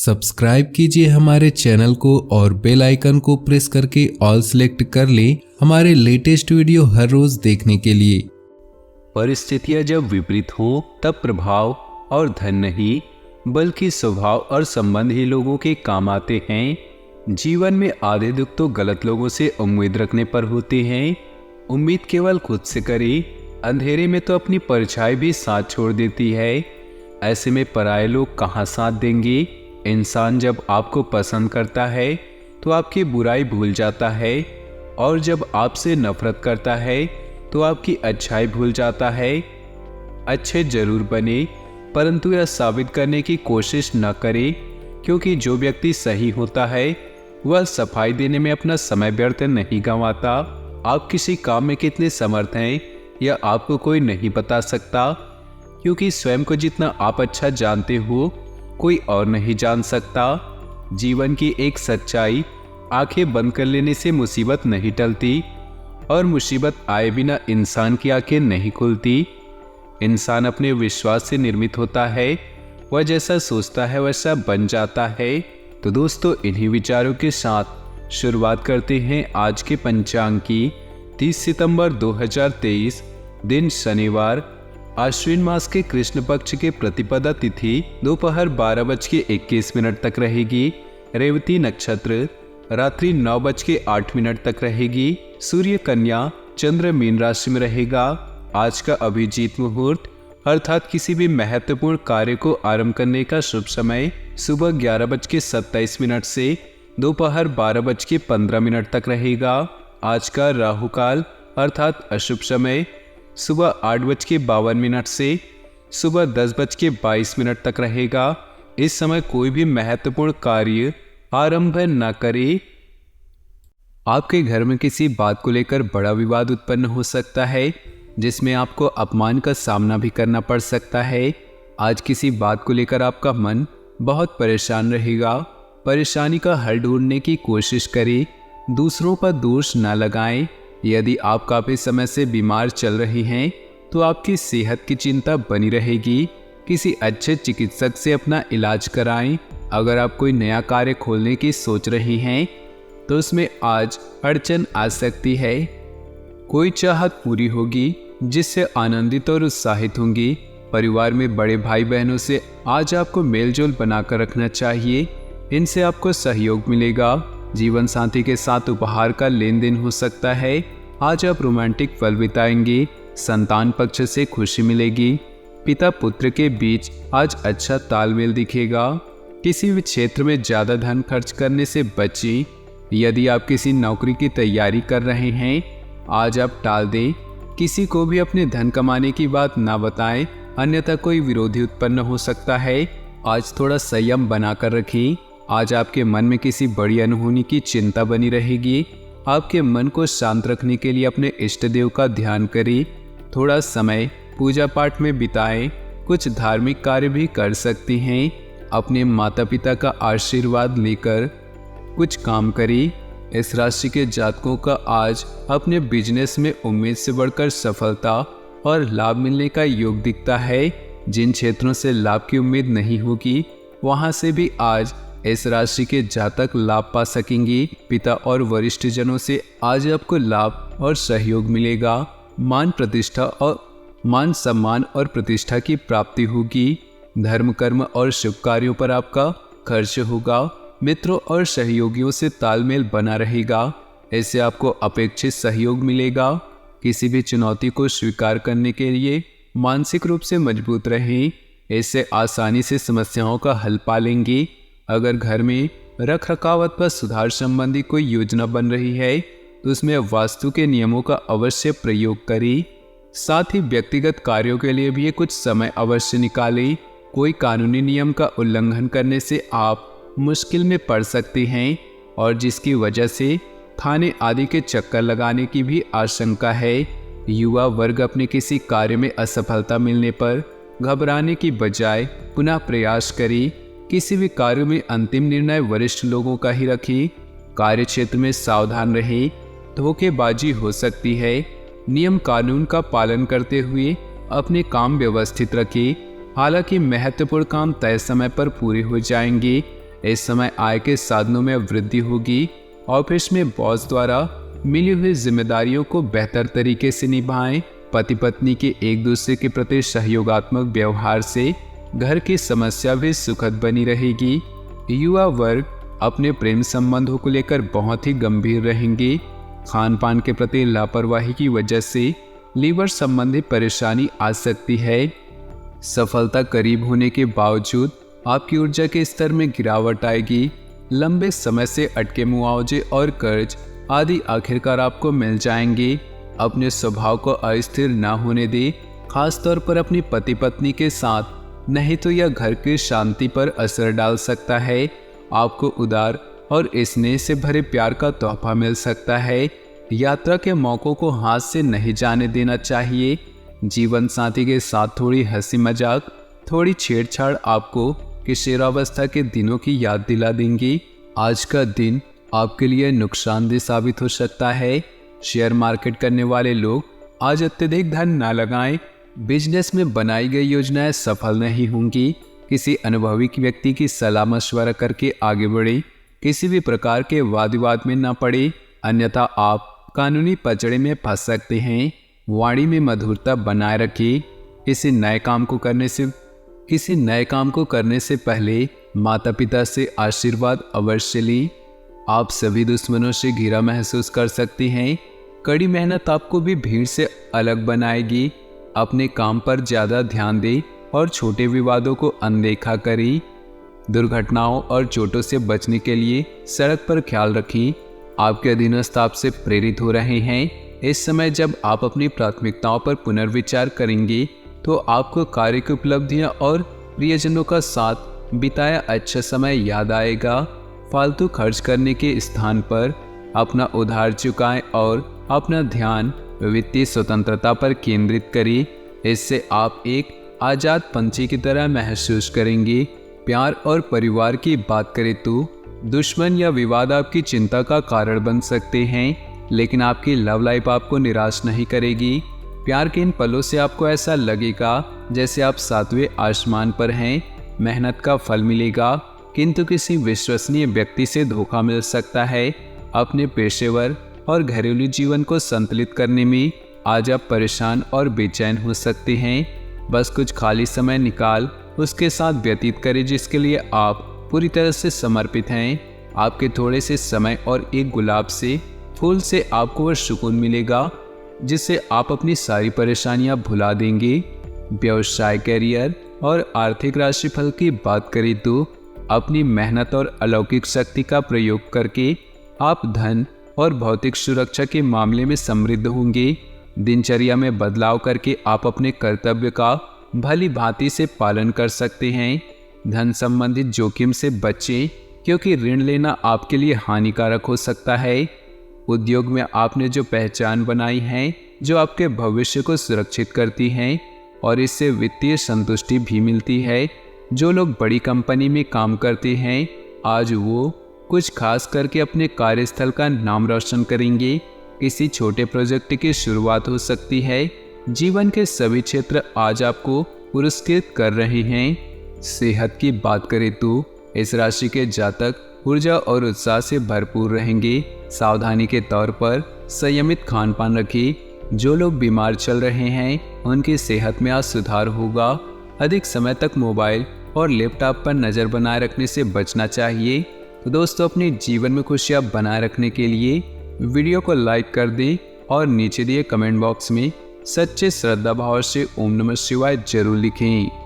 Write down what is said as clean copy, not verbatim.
Subscribe कीजिए हमारे channel को और बेल आइकन को प्रेस करके ऑल सेलेक्ट कर लें हमारे लेटेस्ट वीडियो हर रोज देखने के लिए। परिस्थितियां जब विपरीत हों तब प्रभाव और धन नहीं बल्कि स्वभाव और संबंध ही लोगों के काम आते हैं। जीवन में आधे दुख तो गलत लोगों से उम्मीद रखने पर होते हैं। उम्मीद केवल खुद से करें, अंधेरे में तो अपनी परछाई भी साथ छोड़ देती है। ऐसे में पराये लोग कहाँ साथ देंगे। इंसान जब आपको पसंद करता है तो आपकी बुराई भूल जाता है और जब आपसे नफरत करता है तो आपकी अच्छाई भूल जाता है। अच्छे जरूर बने परंतु यह साबित करने की कोशिश न करें, क्योंकि जो व्यक्ति सही होता है वह सफाई देने में अपना समय व्यर्थ नहीं गंवाता। आप किसी काम में कितने समर्थ हैं यह आपको कोई नहीं बता सकता, क्योंकि स्वयं को जितना आप अच्छा जानते हो कोई और नहीं जान सकता। जीवन की एक सच्चाई, आंखें बंद कर लेने से मुसीबत नहीं टलती और मुसीबत आए बिना इंसान की आंखें नहीं खुलती। इंसान अपने विश्वास से निर्मित होता है, वह जैसा सोचता है वैसा बन जाता है। तो दोस्तों, इन्हीं विचारों के साथ शुरुआत करते हैं आज के पंचांग की। 30 सितंबर 2023 दिन शनिवार, आश्विन मास के कृष्ण पक्ष के प्रतिपदा तिथि दोपहर 12:21 तक रहेगी। रेवती नक्षत्र रात्रि 9:08 तक रहेगी। सूर्य कन्या, चंद्र मीन राशि में रहेगा। आज का अभिजीत मुहूर्त अर्थात किसी भी महत्वपूर्ण कार्य को आरंभ करने का शुभ समय सुबह 11:27 से दोपहर 12:15 तक रहेगा। आज का राहु काल अर्थात अशुभ समय सुबह 8:52 से सुबह 10:22 तक रहेगा। इस समय कोई भी महत्वपूर्ण कार्य आरंभ न करें। आपके घर में किसी बात को लेकर बड़ा विवाद उत्पन्न हो सकता है, जिसमें आपको अपमान का सामना भी करना पड़ सकता है। आज किसी बात को लेकर आपका मन बहुत परेशान रहेगा। परेशानी का हल ढूंढने की कोशिश करें, दूसरों पर दोष न लगाएं। यदि आप काफ़ी समय से बीमार चल रही हैं तो आपकी सेहत की चिंता बनी रहेगी। किसी अच्छे चिकित्सक से अपना इलाज कराएं। अगर आप कोई नया कार्य खोलने की सोच रही हैं तो उसमें आज अड़चन आ सकती है। कोई चाहत पूरी होगी जिससे आनंदित और उत्साहित होंगी। परिवार में बड़े भाई बहनों से आज आपको मेलजोल बनाकर रखना चाहिए, इनसे आपको सहयोग मिलेगा। जीवन साथी के साथ उपहार का लेन देन हो सकता है। आज आप रोमांटिक पल बिताएंगे। संतान पक्ष से खुशी मिलेगी। पिता पुत्र के बीच आज अच्छा तालमेल दिखेगा। किसी भी क्षेत्र में ज़्यादा धन खर्च करने से बचें। यदि आप किसी नौकरी की तैयारी कर रहे हैं आज आप टाल दें। किसी को भी अपने धन कमाने की बात ना बताएं, अन्यथा कोई विरोधी उत्पन्न हो सकता है। आज थोड़ा संयम बनाकर रखें। आज आपके मन में किसी बड़ी अनहोनी की चिंता बनी रहेगी। आपके मन को शांत रखने के लिए अपने इष्ट देव का ध्यान करें। थोड़ा समय पूजा पाठ में बिताएं। कुछ धार्मिक कार्य भी कर सकती हैं। अपने माता पिता का आशीर्वाद लेकर कुछ काम करें। इस राशि के जातकों का आज अपने बिजनेस में उम्मीद से बढ़कर सफलता और लाभ मिलने का योग दिखता है। जिन क्षेत्रों से लाभ की उम्मीद नहीं होगी वहां से भी आज इस राशि के जातक लाभ पा सकेंगी। पिता और वरिष्ठ जनों से आज आपको लाभ और सहयोग मिलेगा। मान सम्मान और प्रतिष्ठा की प्राप्ति होगी। धर्म कर्म और शुभ कार्यों पर आपका खर्च होगा। मित्रों और सहयोगियों से तालमेल बना रहेगा, इससे आपको अपेक्षित सहयोग मिलेगा। किसी भी चुनौती को स्वीकार करने के लिए मानसिक रूप से मजबूत रहें, इससे आसानी से समस्याओं का हल पालेंगे। अगर घर में रख रखाव व सुधार संबंधी कोई योजना बन रही है तो उसमें वास्तु के नियमों का अवश्य प्रयोग करें। साथ ही व्यक्तिगत कार्यों के लिए भी कुछ समय अवश्य निकालें। कोई कानूनी नियम का उल्लंघन करने से आप मुश्किल में पड़ सकते हैं और जिसकी वजह से थाने आदि के चक्कर लगाने की भी आशंका है। युवा वर्ग अपने किसी कार्य में असफलता मिलने पर घबराने की बजाय पुनः प्रयास करें। किसी भी कार्य में अंतिम निर्णय वरिष्ठ लोगों का ही रखें। कार्य क्षेत्र में सावधान रहें, धोखेबाजी हो सकती है। नियम कानून का पालन करते हुए अपने काम व्यवस्थित रखें। हालांकि महत्वपूर्ण काम तय समय पर पूरे हो जाएंगे। इस समय आय के साधनों में वृद्धि होगी। ऑफिस में बॉस द्वारा मिली हुई जिम्मेदारियों को बेहतर तरीके से निभाएं। पति पत्नी के एक दूसरे के प्रति सहयोगात्मक व्यवहार से घर की समस्या भी सुखद बनी रहेगी। युवा वर्ग अपने प्रेम संबंधों को लेकर बहुत ही गंभीर रहेंगे। खान पान के प्रति लापरवाही की वजह से लीवर संबंधी परेशानी आ सकती है। सफलता करीब होने के बावजूद आपकी ऊर्जा के स्तर में गिरावट आएगी। लंबे समय से अटके मुआवजे और कर्ज आदि आखिरकार आपको मिल जाएंगे। अपने स्वभाव को अस्थिर न होने दे, खासतौर पर अपनी पति पत्नी के साथ, नहीं तो यह घर की शांति पर असर डाल सकता है। आपको उदार और स्नेह से भरे प्यार का तोहफा मिल सकता है। यात्रा के मौकों को हाथ से नहीं जाने देना चाहिए। जीवन साथी के साथ थोड़ी हंसी मजाक, थोड़ी छेड़छाड़ आपको किशोरावस्था के दिनों की याद दिला देंगी। आज का दिन आपके लिए नुकसानदेह साबित हो सकता है। शेयर मार्केट करने वाले लोग आज अत्यधिक धन न लगाएं। बिजनेस में बनाई गई योजनाएं सफल नहीं होंगी। किसी अनुभवी व्यक्ति की सलाह मशवरा करके आगे बढ़े। किसी भी प्रकार के वाद विवाद में न पड़े, अन्यथा आप कानूनी पचड़े में फंस सकते हैं। वाणी में मधुरता बनाए रखिए। किसी नए काम को करने से पहले माता पिता से आशीर्वाद अवश्य लें। आप सभी दुश्मनों से घिरा महसूस कर सकते हैं। कड़ी मेहनत आपको भी भीड़ से अलग बनाएगी। अपने काम पर ज़्यादा ध्यान दें और छोटे विवादों को अनदेखा करें। दुर्घटनाओं और चोटों से बचने के लिए सड़क पर ख्याल रखें। आपके अधीनस्थ आपसे प्रेरित हो रहे हैं। इस समय जब आप अपनी प्राथमिकताओं पर पुनर्विचार करेंगे तो आपको कार्य की उपलब्धियां और प्रियजनों का साथ बिताया अच्छा समय याद आएगा। फालतू खर्च करने के स्थान पर अपना उधार चुकाएं और अपना ध्यान वित्तीय स्वतंत्रता पर केंद्रित करें। इससे आप एक आज़ाद पंछी की तरह महसूस करेंगे। प्यार और परिवार की बात करें तो दुश्मन या विवाद आपकी चिंता का कारण बन सकते हैं, लेकिन आपकी लव लाइफ आपको निराश नहीं करेगी। प्यार के इन पलों से आपको ऐसा लगेगा जैसे आप 7वें आसमान पर हैं। मेहनत का फल मिलेगा, किंतु किसी विश्वसनीय व्यक्ति से धोखा मिल सकता है। अपने पेशेवर और घरेलू जीवन को संतुलित करने में आज आप परेशान और बेचैन हो सकते हैं। बस कुछ खाली समय निकाल उसके साथ व्यतीत करें जिसके लिए आप पूरी तरह से समर्पित हैं। आपके थोड़े से समय और एक गुलाब से फूल से आपको वह सुकून मिलेगा जिससे आप अपनी सारी परेशानियां भुला देंगे। व्यवसाय, करियर और आर्थिक राशिफल की बात करें तो अपनी मेहनत और अलौकिक शक्ति का प्रयोग करके आप धन और भौतिक सुरक्षा के मामले में समृद्ध होंगे। दिनचर्या में बदलाव करके आप अपने कर्तव्य का भली भांति से पालन कर सकते हैं। धन संबंधित जोखिम से बचें क्योंकि ऋण लेना आपके लिए हानिकारक हो सकता है। उद्योग में आपने जो पहचान बनाई है जो आपके भविष्य को सुरक्षित करती हैं और इससे वित्तीय संतुष्टि भी मिलती है। जो लोग बड़ी कंपनी में काम करते हैं आज वो कुछ खास करके अपने कार्यस्थल का नाम रोशन करेंगे। किसी छोटे प्रोजेक्ट की शुरुआत हो सकती है। जीवन के सभी क्षेत्र आज आपको पुरस्कृत कर रहे हैं। सेहत की बात करें तो इस राशि के जातक ऊर्जा और उत्साह से भरपूर रहेंगे। सावधानी के तौर पर संयमित खान पान रखें। जो लोग बीमार चल रहे हैं उनकी सेहत में आज सुधार होगा। अधिक समय तक मोबाइल और लैपटॉप पर नज़र बनाए रखने से बचना चाहिए। तो दोस्तों, अपने जीवन में खुशियाँ बनाए रखने के लिए वीडियो को लाइक कर दें और नीचे दिए कमेंट बॉक्स में सच्चे श्रद्धा भाव से ओम नमः शिवाय जरूर लिखें।